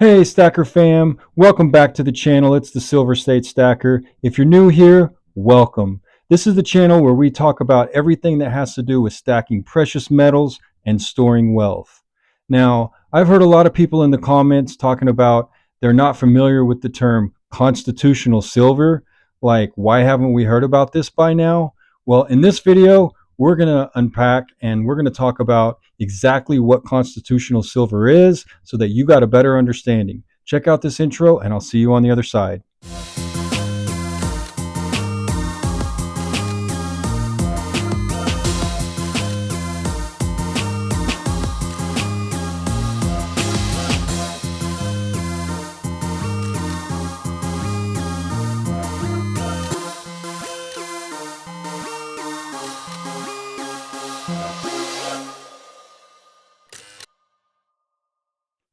Hey Stacker fam, welcome back to the channel. It's the Silver State Stacker. If you're new here, welcome. This is the channel where we talk about everything that has to do with stacking precious metals and storing wealth. Now, I've heard a lot of people in the comments talking about they're not familiar with the term constitutional silver. Like, why haven't we heard about this by now? Well, in this video, we're going to unpack and we're going to talk about exactly what constitutional silver is so that you got a better understanding. Check out this intro and I'll see you on the other side.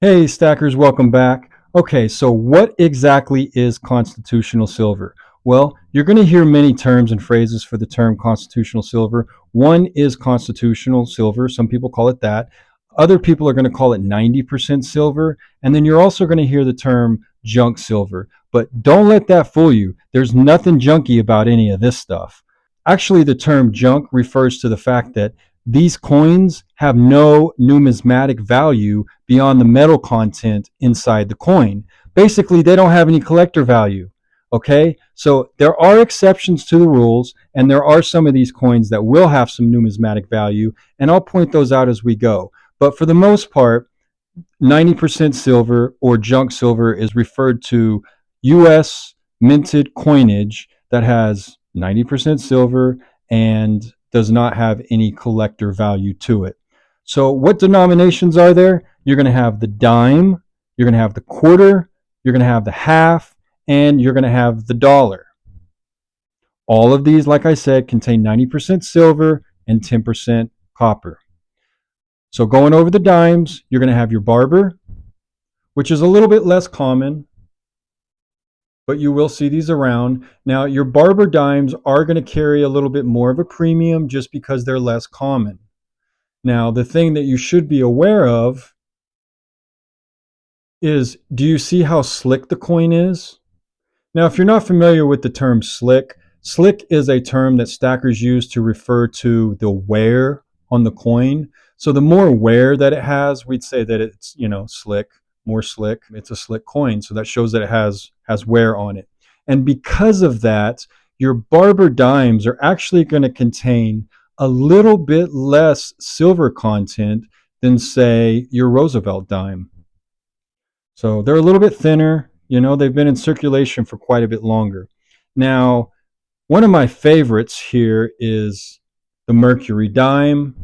Hey Stackers, welcome back. Okay, so what exactly is constitutional silver? Well, you're going to hear many terms and phrases for the term constitutional silver. One is constitutional silver, some people call it that. Other people are going to call it 90% silver. And then you're also going to hear the term junk silver. But don't let that fool you. There's nothing junky about any of this stuff. Actually, the term junk refers to the fact that these coins have no numismatic value beyond the metal content inside the coin. Basically, they don't have any collector value. Okay, so there are exceptions to the rules, and there are some of these coins that will have some numismatic value, and I'll point those out as we go. But for the most part, 90% silver or junk silver is referred to US minted coinage that has 90% silver and does not have any collector value to it. So what denominations are there? You're going to have the dime, you're going to have the quarter, you're going to have the half, and you're going to have the dollar. All of these, like I said, contain 90% silver and 10% copper. So going over the dimes, you're going to have your barber, which is a little bit less common, but you will see these around. Now, your barber dimes are going to carry a little bit more of a premium just because they're less common. Now, the thing that you should be aware of is, do you see how slick the coin is? Now, if you're not familiar with the term slick, slick is a term that stackers use to refer to the wear on the coin. So the more wear that it has, we'd say that it's, slick, more slick. It's a slick coin. So that shows that it has wear on it. And because of that, your barber dimes are actually going to contain a little bit less silver content than, say, your Roosevelt dime. So they're a little bit thinner. They've been in circulation for quite a bit longer. Now, one of my favorites here is the Mercury Dime.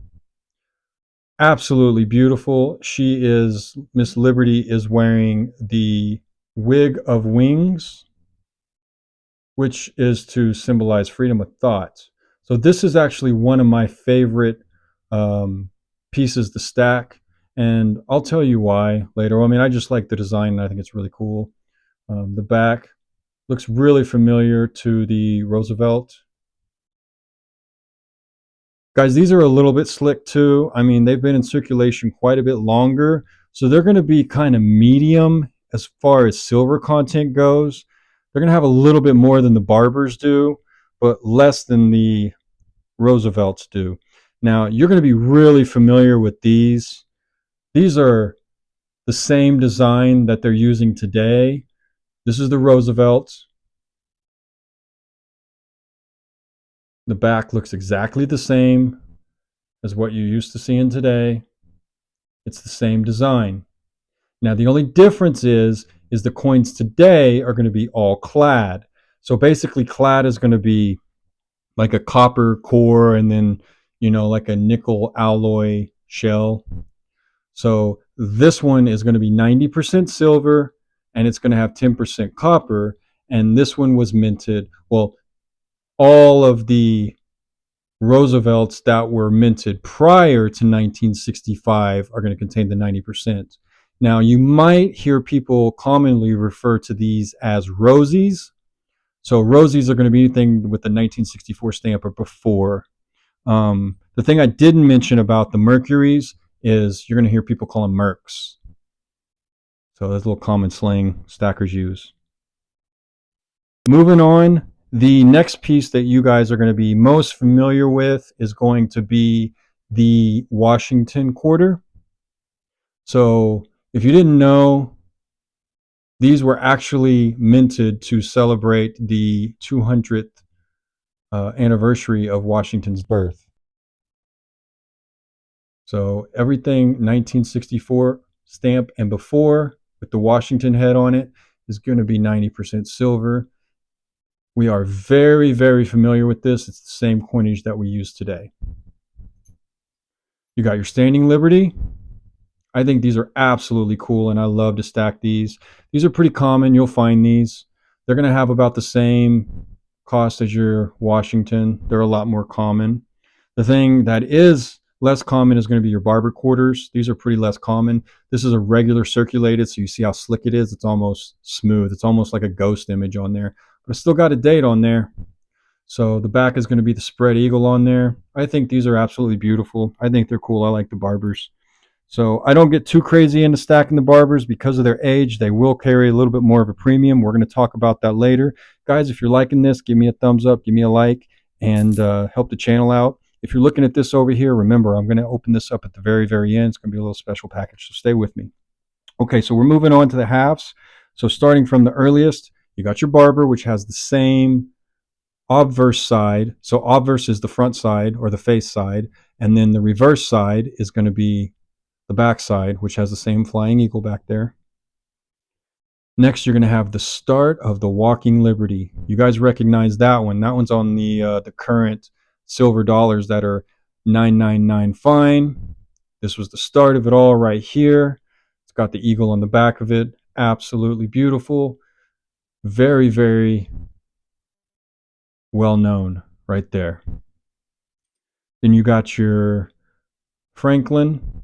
Absolutely beautiful. Miss Liberty is wearing the wig of wings, which is to symbolize freedom of thought. So this is actually one of my favorite pieces to stack, and I'll tell you why later. I mean, I just like the design, and I think it's really cool. The back looks really familiar to the Roosevelt. Guys, these are a little bit slick too. I mean, they've been in circulation quite a bit longer, so they're going to be kind of medium as far as silver content goes. They're going to have a little bit more than the Barbers do, but less than the Roosevelts do. Now, you're going to be really familiar with these. These are the same design that they're using today. This is the Roosevelt. The back looks exactly the same as what you're used to seeing today. It's the same design. Now, the only difference is the coins today are going to be all clad. So basically, clad is going to be like a copper core and then, like a nickel alloy shell. So this one is going to be 90% silver and it's going to have 10% copper. And this one was minted. Well, all of the Roosevelts that were minted prior to 1965 are going to contain the 90%. Now, you might hear people commonly refer to these as rosies. So rosies are going to be anything with the 1964 stamp or before. The thing I didn't mention about the Mercuries is you're going to hear people call them Mercs. So that's a little common slang stackers use. Moving on, the next piece that you guys are going to be most familiar with is going to be the Washington quarter. So if you didn't know, these were actually minted to celebrate the 200th anniversary of Washington's birth. So everything 1964 stamp and before with the Washington head on it is going to be 90% silver. We are very, very familiar with this. It's the same coinage that we use today. You got your Standing Liberty. I think these are absolutely cool, and I love to stack these. These are pretty common. You'll find these. They're going to have about the same cost as your Washington. They're a lot more common. The thing that is less common is going to be your barber quarters. These are pretty less common. This is a regular circulated, so you see how slick it is. It's almost smooth. It's almost like a ghost image on there. But it's still got a date on there. So the back is going to be the spread eagle on there. I think these are absolutely beautiful. I think they're cool. I like the barbers. So I don't get too crazy into stacking the barbers because of their age. They will carry a little bit more of a premium. We're going to talk about that later. Guys, if you're liking this, give me a thumbs up, give me a like, and help the channel out. If you're looking at this over here, remember, I'm going to open this up at the very, very end. It's going to be a little special package, so stay with me. Okay, so we're moving on to the halves. So starting from the earliest, you got your barber, which has the same obverse side. So obverse is the front side or the face side, and then the reverse side is going to be the back side, which has the same flying eagle back there. Next, you're going to have the start of the Walking Liberty. You guys recognize that one. That one's on the current silver dollars that are 999 fine. This was the start of it all right here. It's got the eagle on the back of it. Absolutely beautiful. Very, very well known right there. Then you got your Franklin.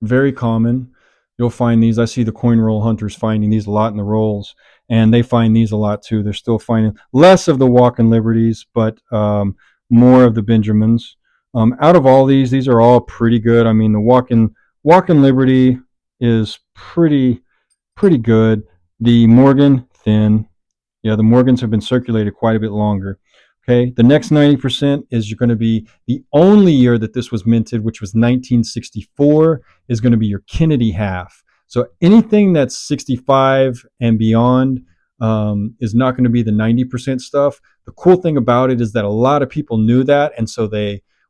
Very common. You'll find these. I see the coin roll hunters finding these a lot in the rolls, and they find these a lot too. They're still finding less of the Walking Liberties, but more of the Benjamins. Out of all these are all pretty good. I mean, the Walking Liberty is pretty good. The Morgan, thin. Yeah, the Morgans have been circulated quite a bit longer. Okay, the next 90% is going to be the only year that this was minted, which was 1964, is going to be your Kennedy half. So anything that's 65 and beyond is not going to be the 90% stuff. The cool thing about it is that a lot of people knew that, and so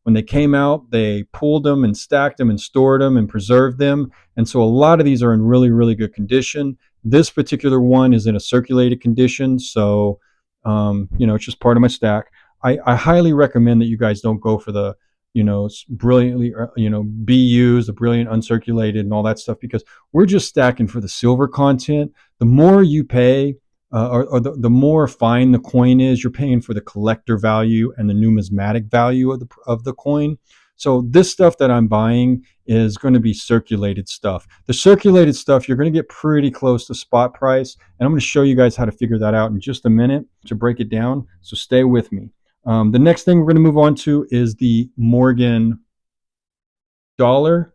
when they came out, they pulled them and stacked them and stored them and preserved them. And so a lot of these are in really, really good condition. This particular one is in a circulated condition, so it's just part of my stack. I highly recommend that you guys don't go for the brilliantly BUs, the brilliant uncirculated and all that stuff, because we're just stacking for the silver content. The more you pay, or the more fine the coin is, you're paying for the collector value and the numismatic value of the coin. So this stuff that I'm buying is going to be circulated stuff. The circulated stuff, you're going to get pretty close to spot price, and I'm going to show you guys how to figure that out in just a minute to break it down. So stay with me. The next thing we're going to move on to is the Morgan dollar.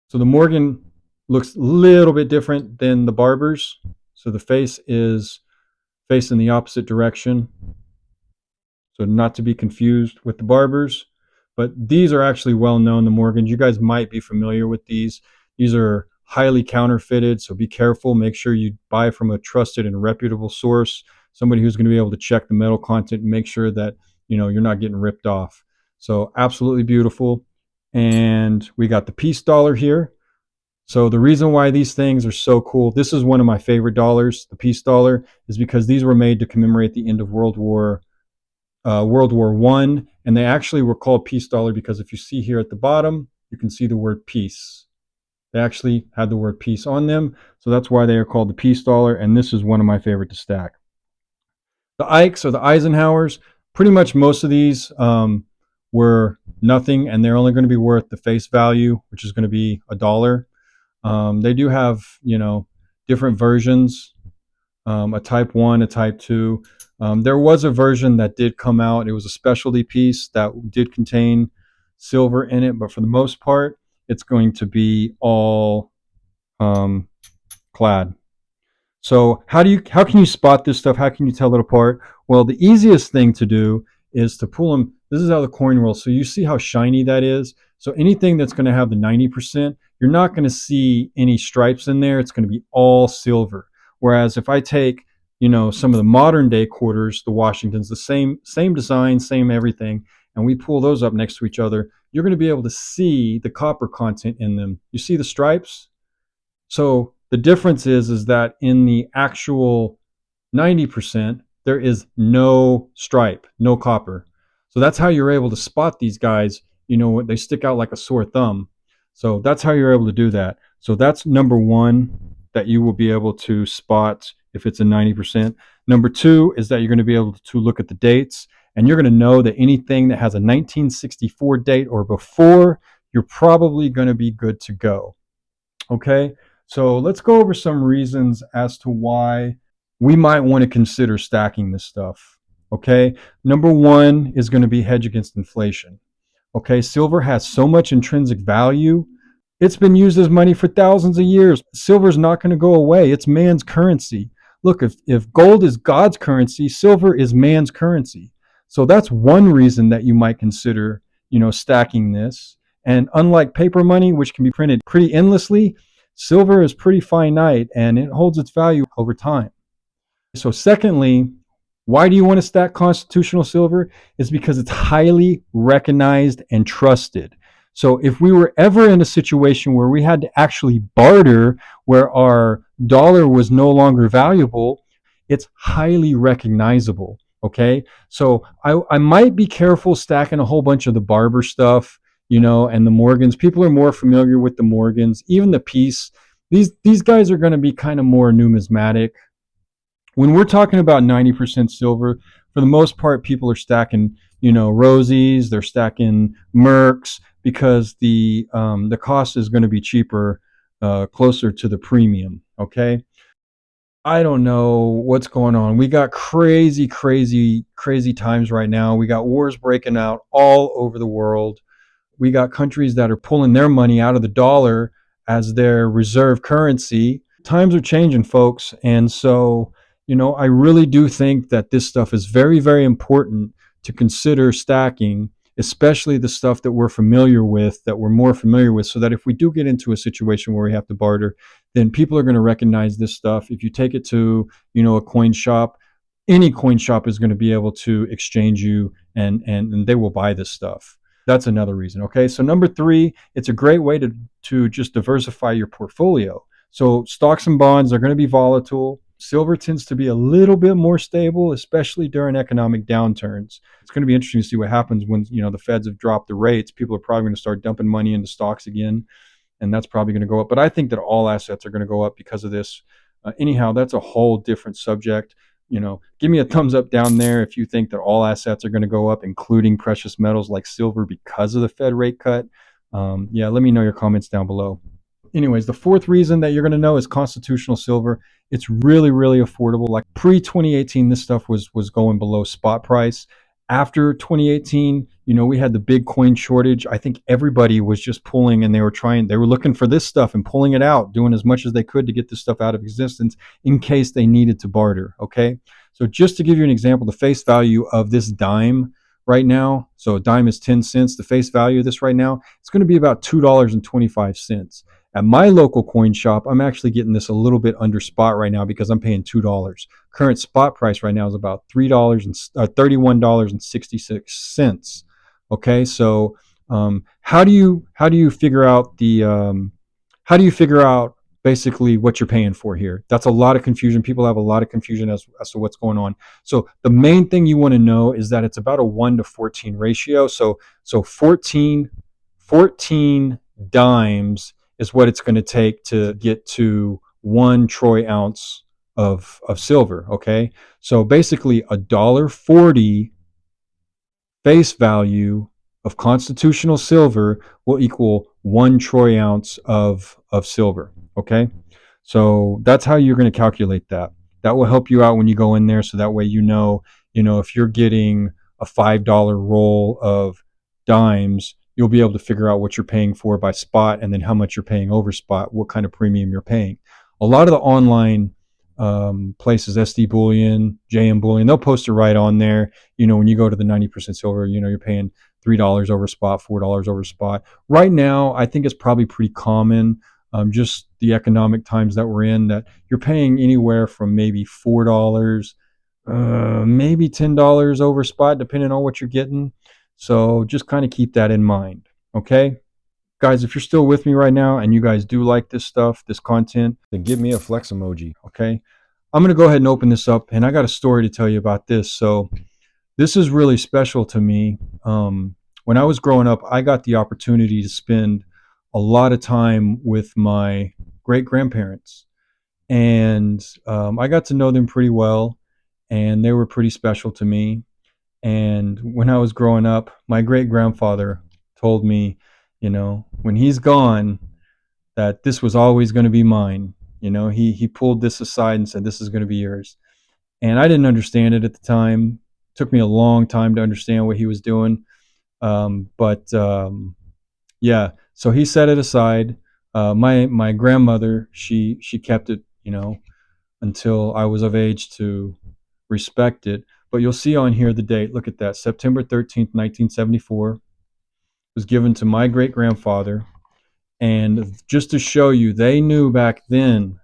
So the Morgan looks a little bit different than the Barbers. So the face is facing the opposite direction. So not to be confused with the Barbers. But these are actually well known, the Morgans. You guys might be familiar with these. These are highly counterfeited, so be careful. Make sure you buy from a trusted and reputable source, somebody who's going to be able to check the metal content and make sure that you're not getting ripped off. So absolutely beautiful. And we got the peace dollar here. So the reason why these things are so cool, this is one of my favorite dollars, the peace dollar, is because these were made to commemorate the end of World War I, and they actually were called peace dollar because if you see here at the bottom, you can see the word peace. They actually had the word peace on them, so that's why they are called the peace dollar, and this is one of my favorite to stack. The Ikes or the Eisenhowers, pretty much most of these were nothing, and they're only going to be worth the face value, which is going to be $1. They do have, different versions, a type 1, a type 2. There was a version that did come out. It was a specialty piece that did contain silver in it, but for the most part, it's going to be all um, clad. So how can you spot this stuff? How can you tell it apart? Well, the easiest thing to do is to pull them. This is how the coin rolls. So you see how shiny that is. So anything that's going to have the 90%, you're not going to see any stripes in there. It's going to be all silver. Whereas if I take, some of the modern day quarters, the Washingtons, the same design, same everything, and we pull those up next to each other, you're going to be able to see the copper content in them. You see the stripes? So the difference is that in the actual 90%, there is no stripe, no copper. So that's how you're able to spot these guys. They stick out like a sore thumb. So that's how you're able to do that. So that's number one, that you will be able to spot if it's a 90%. Number two is that you're going to be able to look at the dates, and you're going to know that anything that has a 1964 date or before, you're probably going to be good to go. Okay, so let's go over some reasons as to why we might want to consider stacking this stuff. Okay, number one is going to be hedge against inflation. Okay, silver has so much intrinsic value. It's been used as money for thousands of years. Silver's not going to go away. It's man's currency. Look, if gold is God's currency, silver is man's currency. So that's one reason that you might consider, stacking this. And unlike paper money, which can be printed pretty endlessly, silver is pretty finite and it holds its value over time. So secondly, why do you want to stack constitutional silver? Is because it's highly recognized and trusted. So if we were ever in a situation where we had to actually barter, where our dollar was no longer valuable, it's highly recognizable. Okay. So I might be careful stacking a whole bunch of the Barber stuff, and the Morgans. People are more familiar with the Morgans, even the Peace. These guys are going to be kind of more numismatic. When we're talking about 90% silver, for the most part, people are stacking, Rosies, they're stacking Mercs, because the cost is going to be cheaper, closer to the premium. Okay. I don't know what's going on. We got crazy, crazy, crazy times right now. We got wars breaking out all over the world. We got countries that are pulling their money out of the dollar as their reserve currency. Times are changing, folks. And so, I really do think that this stuff is very, very important to consider stacking, especially the stuff that we're familiar with, that we're more familiar with, so that if we do get into a situation where we have to barter, then people are going to recognize this stuff. If you take it to, a coin shop, any coin shop is going to be able to exchange you, and they will buy this stuff. That's another reason. Okay. So number three, it's a great way to just diversify your portfolio. So stocks and bonds are going to be volatile. Silver tends to be a little bit more stable, especially during economic downturns. It's going to be interesting to see what happens when, the Feds have dropped the rates. People are probably going to start dumping money into stocks again, and that's probably going to go up. But I think that all assets are going to go up because of this. Anyhow, that's a whole different subject. Give me a thumbs up down there if you think that all assets are going to go up, including precious metals like silver, because of the Fed rate cut. Yeah, let me know your comments down below. Anyways, the fourth reason that you're going to know is constitutional silver. It's really, really affordable. Like pre-2018, this stuff was going below spot price. After 2018, we had the big coin shortage. I think everybody was just pulling, and they were looking for this stuff and pulling it out, doing as much as they could to get this stuff out of existence in case they needed to barter. Okay. So just to give you an example, the face value of this dime right now, so a dime is 10 cents. The face value of this right now, it's going to be about $2.25. At my local coin shop, I'm actually getting this a little bit under spot right now because I'm paying $2. Current spot price right now is about $31.66. Okay, so how do you figure out basically what you're paying for here? That's a lot of confusion. People have a lot of confusion as to what's going on. So the main thing you want to know is that it's about a 1-to-14 ratio. So 14 dimes is what it's going to take to get to 1 troy ounce of silver. Okay, so basically $1.40 face value of constitutional silver will equal 1 troy ounce of silver. Okay, so that's how you're going to calculate that. That will help you out when you go in there, so that way if you're getting a $5 roll of dimes, you'll be able to figure out what you're paying for by spot and then how much you're paying over spot, what kind of premium you're paying. A lot of the online places, SD Bullion, JM Bullion, they'll post it right on there. When you go to the 90% silver, you're paying $3 over spot, $4 over spot. Right now, I think it's probably pretty common, just the economic times that we're in, that you're paying anywhere from maybe $4, maybe $10 over spot, depending on what you're getting. So just kind of keep that in mind. Okay, guys, if you're still with me right now and you guys do like this stuff, this content, then give me a flex emoji. Okay, I'm going to go ahead and open this up, and I got a story to tell you about this. So this is really special to me. When I was growing up, I got the opportunity to spend a lot of time with my great grandparents, and I got to know them pretty well, and they were pretty special to me. And when I was growing up, my great grandfather told me, when he's gone, that this was always going to be mine. He pulled this aside and said, "This is going to be yours." And I didn't understand it at the time. It took me a long time to understand what he was doing. But yeah, so he set it aside. My grandmother, she kept it, until I was of age to respect it. But you'll see on here the date. Look at that, September 13th, 1974. Was given to my great grandfather. And just to show you, they knew back then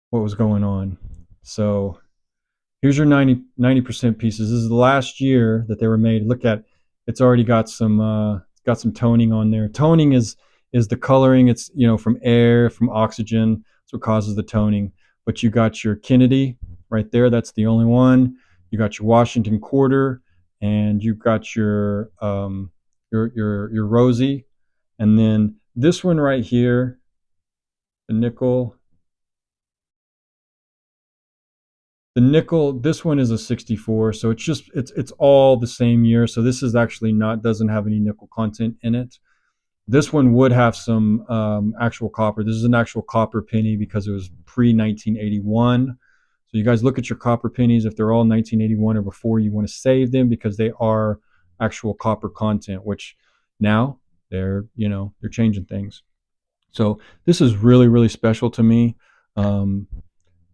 what was going on. So here's your 90% pieces. This is the last year that they were made. Look at, it's already got some toning on there. Toning is the coloring. It's from air, from oxygen. That's what causes the toning. But you got your Kennedy right there. That's the only one. You got your Washington quarter, and you've got your Rosie, and then this one right here, the nickel. The nickel, this one is a 64, so it's all the same year. So this is actually doesn't have any nickel content in it. This one would have some actual copper. This is an actual copper penny because it was pre-1981. So you guys look at your copper pennies. If they're all 1981 or before, you want to save them because they are actual copper content, which now they're changing things. So this is really, really special to me.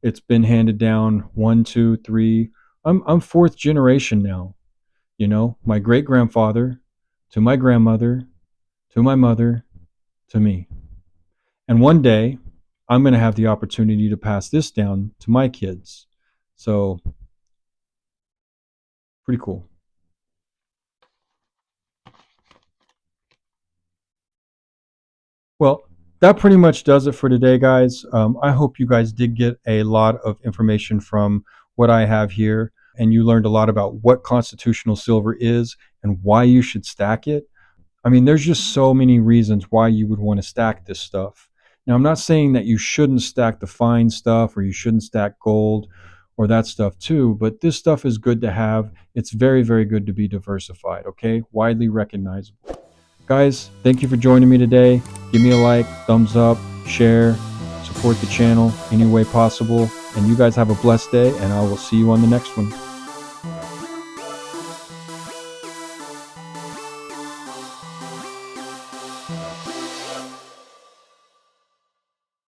It's been handed down 1, 2, 3. I'm fourth generation now. My great grandfather, to my grandmother, to my mother, to me. And one day, I'm going to have the opportunity to pass this down to my kids. So, pretty cool. Well, that pretty much does it for today, guys. I hope you guys did get a lot of information from what I have here, and you learned a lot about what constitutional silver is and why you should stack it. I mean, there's just so many reasons why you would want to stack this stuff. Now, I'm not saying that you shouldn't stack the fine stuff or you shouldn't stack gold or that stuff too, but this stuff is good to have. It's very, very good to be diversified, okay? Widely recognizable. Guys, thank you for joining me today. Give me a like, thumbs up, share, support the channel any way possible. And you guys have a blessed day, and I will see you on the next one.